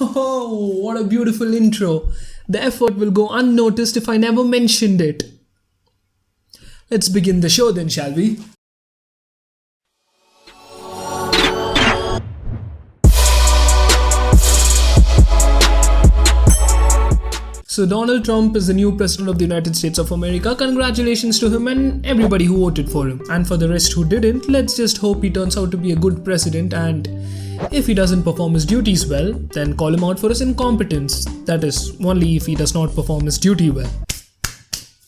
Oh, what a beautiful intro. The effort will go unnoticed if I never mentioned it. Let's begin the show then, shall we? So Donald Trump is the new president of the United States of America. Congratulations to him and everybody who voted for him. And for the rest who didn't, let's just hope he turns out to be a good president, and if he doesn't perform his duties well, then call him out for his incompetence. That is, only if he does not perform his duty well.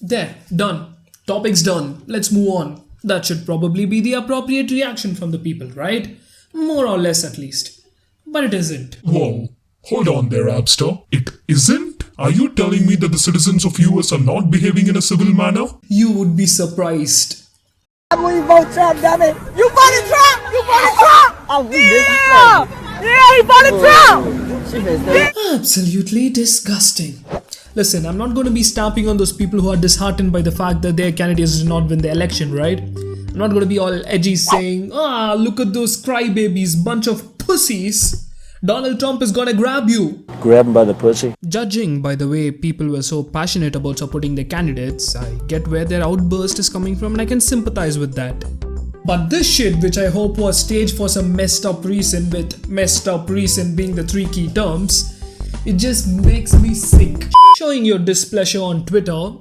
There, done. Topic's done. Let's move on. That should probably be the appropriate reaction from the people, right? More or less at least. But it isn't. Whoa, hold on there, Abster. It isn't? Are you telling me that the citizens of US are not behaving in a civil manner? You would be surprised. When you vote Trump, damn it. You voted Trump! You voted Trump! Oh, yeah, you voted Trump! She missed it. Absolutely disgusting. Listen, I'm not going to be stamping on those people who are disheartened by the fact that their candidates did not win the election, right? I'm not going to be all edgy saying, look at those crybabies, bunch of pussies. Donald Trump is gonna grab you. Grab him by the pussy. Judging by the way people were so passionate about supporting their candidates, I get where their outburst is coming from and I can sympathize with that. But this shit, which I hope was staged for some messed up reason, with messed up reason being the three key terms, it just makes me sick. Showing your displeasure on Twitter,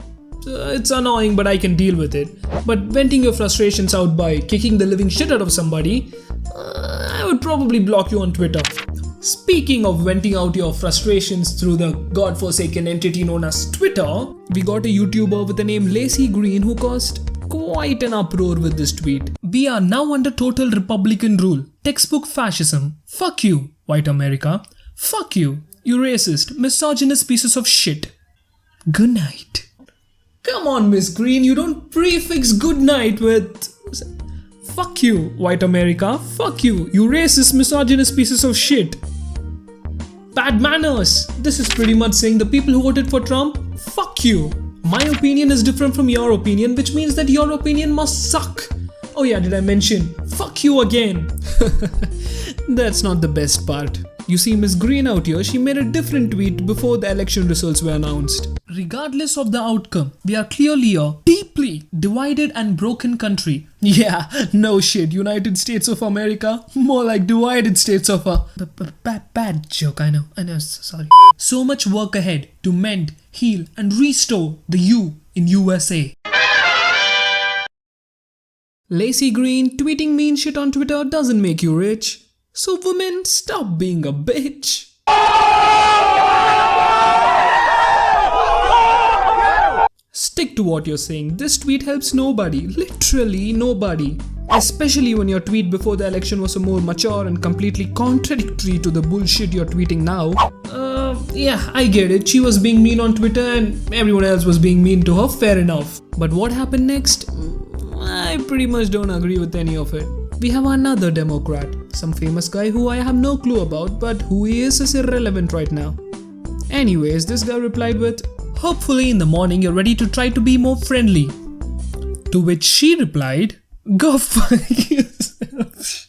it's annoying, but I can deal with it. But venting your frustrations out by kicking the living shit out of somebody, I would probably block you on Twitter. Speaking of venting out your frustrations through the godforsaken entity known as Twitter, we got a YouTuber with the name Lacey Green who caused quite an uproar with this tweet. We are now under total Republican rule. Textbook fascism. Fuck you, white America. Fuck you, you racist, misogynist pieces of shit. Good night. Come on, Miss Green, you don't prefix good night with... Fuck you, white America. Fuck you, you racist, misogynist pieces of shit. Bad manners. This is pretty much saying the people who voted for Trump, fuck you. My opinion is different from your opinion, which means that your opinion must suck. Oh yeah, did I mention, fuck you again. That's not the best part. You see Miss Green out here, she made a different tweet before the election results were announced. Regardless of the outcome, we are clearly a deeply divided and broken country. Yeah, no shit, United States of America, more like divided states of a... Bad joke, I know, sorry. So much work ahead to mend, heal and restore the you in USA. Lacey Green, tweeting mean shit on Twitter doesn't make you rich. So women, stop being a bitch. Stick to what you're saying. This tweet helps nobody. Literally nobody. Especially when your tweet before the election was more mature and completely contradictory to the bullshit you're tweeting now. Yeah, I get it. She was being mean on Twitter and everyone else was being mean to her. Fair enough. But what happened next? I pretty much don't agree with any of it. We have another Democrat, some famous guy who I have no clue about, but who he is irrelevant right now. Anyways, this guy replied with, hopefully in the morning you're ready to try to be more friendly. To which she replied, go fuck yourself.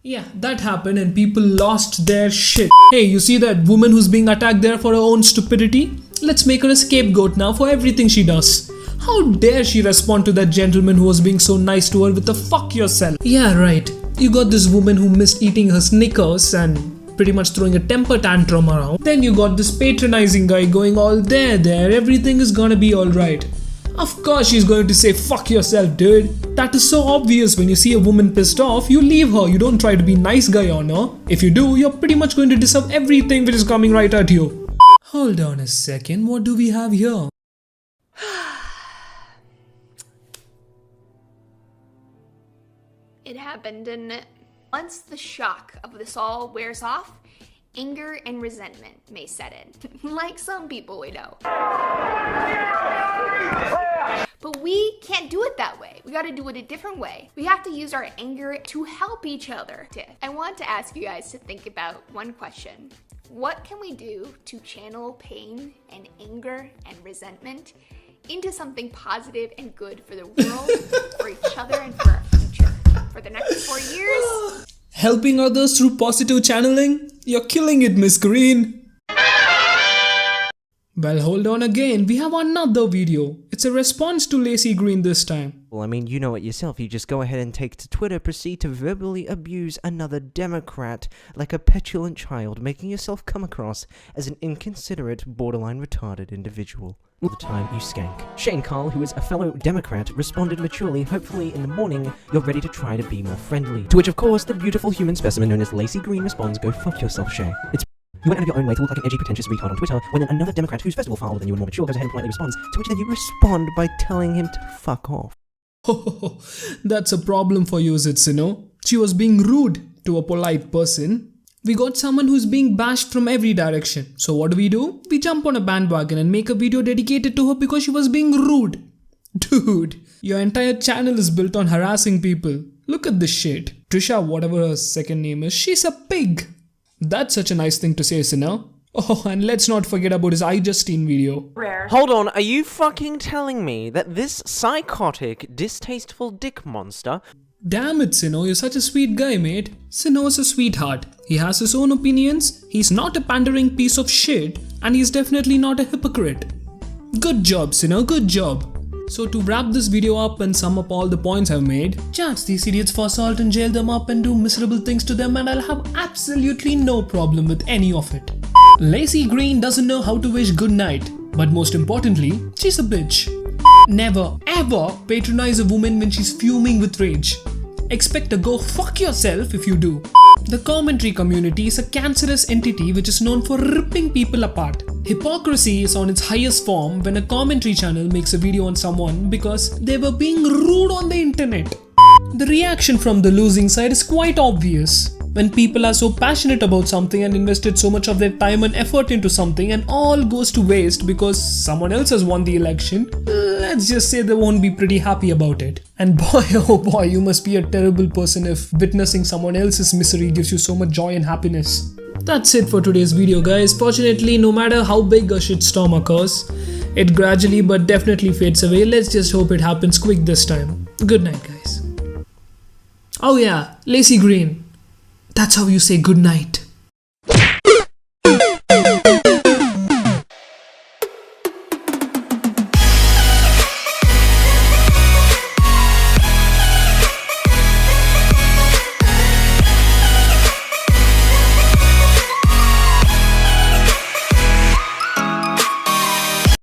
Yeah, that happened and people lost their shit. Hey, you see that woman who's being attacked there for her own stupidity? Let's make her a scapegoat now for everything she does. How dare she respond to that gentleman who was being so nice to her with the fuck yourself? Yeah, right. You got this woman who missed eating her Snickers and pretty much throwing a temper tantrum around. Then you got this patronizing guy going all there, everything is gonna be alright. Of course she's going to say fuck yourself, dude. That is so obvious. When you see a woman pissed off, you leave her. You don't try to be nice guy on her. If you do, you're pretty much going to deserve everything which is coming right at you. Hold on a second, what do we have here? It happened, didn't it? Once the shock of this all wears off, anger and resentment may set in, like some people we know. But we can't do it that way. We gotta do it a different way. We have to use our anger to help each other. I want to ask you guys to think about one question. What can we do to channel pain and anger and resentment into something positive and good for the world, for each other, and for our future? For the next 4 years? Helping others through positive channeling? You're killing it, Miss Green. Well, hold on again. We have another video. It's a response to Lacey Green this time. Well, I mean, you know it yourself. You just go ahead and take to Twitter, proceed to verbally abuse another Democrat like a petulant child, making yourself come across as an inconsiderate, borderline retarded individual. All the time, you skank. Shane Carl, who is a fellow Democrat, responded maturely, hopefully in the morning, you're ready to try to be more friendly. To which, of course, the beautiful human specimen known as Lacey Green responds, go fuck yourself, Shay. You went out of your own way to look like an edgy, pretentious retard on Twitter, when then another Democrat who's first of all far older than you and more mature goes ahead and politely responds, to which then you respond by telling him to fuck off. Oh, that's a problem for you, is it, Sino? She was being rude to a polite person. We got someone who's being bashed from every direction. So what do? We jump on a bandwagon and make a video dedicated to her because she was being rude. Dude, your entire channel is built on harassing people. Look at this shit. Trisha, whatever her second name is, she's a pig. That's such a nice thing to say, Sino. Oh, and let's not forget about his iJustine video. Hold on, are you fucking telling me that this psychotic, distasteful dick monster... Damn it, Sino, you're such a sweet guy, mate. Sino's a sweetheart. He has his own opinions, he's not a pandering piece of shit, and he's definitely not a hypocrite. Good job, Sino, good job. So to wrap this video up and sum up all the points I've made, charge these idiots for assault and jail them up and do miserable things to them, and I'll have absolutely no problem with any of it. Lacey Green doesn't know how to wish good night, but most importantly, she's a bitch. Never ever patronize a woman when she's fuming with rage. Expect to go fuck yourself if you do. The commentary community is a cancerous entity which is known for ripping people apart. Hypocrisy is on its highest form when a commentary channel makes a video on someone because they were being rude on the internet. The reaction from the losing side is quite obvious. When people are so passionate about something and invested so much of their time and effort into something and all goes to waste because someone else has won the election, let's just say they won't be pretty happy about it. And boy oh boy, you must be a terrible person if witnessing someone else's misery gives you so much joy and happiness. That's it for today's video, guys. Fortunately, no matter how big a shitstorm occurs, it gradually but definitely fades away. Let's just hope it happens quick this time. Good night, guys. Oh yeah, Lacey Green. That's how you say good night.